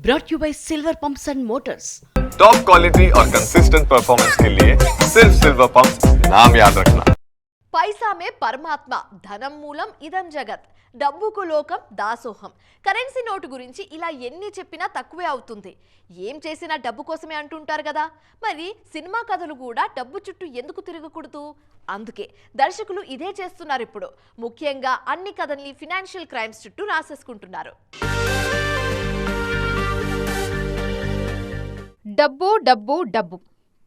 brought you by Silver Pumps and Motors. Top quality और consistent performance के लिए सिर्फ सिल्वर पंप्स नाम याद रखना। पैसा में परमात्మ ధనం మూలం ఇదం జగత్ డబ్బుకు లోకం దాసోహం కరెన్సీ నోటు గురించి ఇలా ఎన్ని చెప్పినా తక్కువే అవుతుంది. ఏం చేసినా డబ్బు కోసమే అంటుంటారు కదా. మరి సినిమా కథలు కూడా డబ్బు చుట్టూ ఎందుకు తిరగకూడదు? అందుకే దర్శకులు ఇదే చేస్తున్నారు ఇప్పుడు. ముఖ్యంగా అన్ని కథల్ని ఫైనాన్షియల్ క్రైమ్స్ చుట్టూ రాసేసుకుంటున్నారు. డబ్బు డబ్బు డబ్బు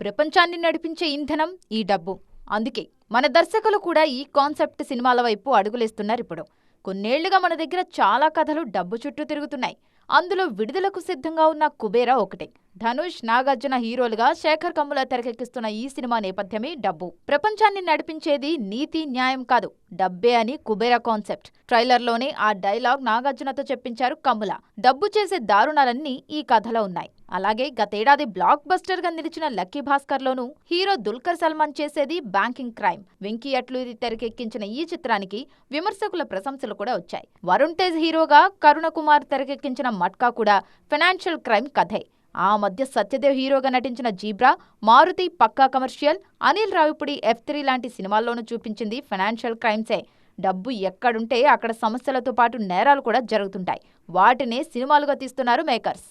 ప్రపంచాన్ని నడిపించే ఇంధనం ఈ డబ్బు. అందుకే మన దర్శకులు కూడా ఈ కాన్సెప్ట్ సినిమాల వైపు అడుగులేస్తున్నారు. ఇప్పుడు కొన్నేళ్లుగా మన దగ్గర చాలా కథలు డబ్బు చుట్టూ తిరుగుతున్నాయి. అందులో విడుదలకు సిద్ధంగా ఉన్న కుబేరా ఒకటే. ధనుష్, నాగార్జున హీరోలుగా శేఖర్ కమ్ముల తెరకెక్కిస్తున్న ఈ సినిమా నేపథ్యమే డబ్బు. ప్రపంచాన్ని నడిపించేది నీతి న్యాయం కాదు, డబ్బే అని కుబేరా కాన్సెప్ట్. ట్రైలర్లోనే ఆ డైలాగ్ నాగార్జునతో చెప్పించారు కమ్ముల. డబ్బు చేసే దారుణాలన్నీ ఈ కథలో ఉన్నాయి. అలాగే గతేడాది బ్లాక్ బస్టర్ గా నిలిచిన లక్కీ భాస్కర్లోనూ హీరో దుల్కర్ సల్మాన్ చేసేది బ్యాంకింగ్ క్రైమ్. వెంకీ అట్లూరి తెరకెక్కించిన ఈ చిత్రానికి విమర్శకుల ప్రశంసలు కూడా వచ్చాయి. వరుణ్ తేజ్ హీరోగా కరుణ కుమార్ తెరకెక్కించిన మట్కా కూడా ఫైనాన్షియల్ క్రైమ్ కథే. ఆ మధ్య సత్యదేవ్ హీరోగా నటించిన జీబ్రా, మారుతి పక్కా కమర్షియల్, అనిల్ రావిపూడి F3 లాంటి సినిమాల్లోనూ చూపించింది ఫైనాన్షియల్ క్రైమ్సే. డబ్బు ఎక్కడుంటే అక్కడ సమస్యలతో పాటు నేరాలు కూడా జరుగుతుంటాయి. వాటినే సినిమాలుగా తీస్తున్నారు మేకర్స్.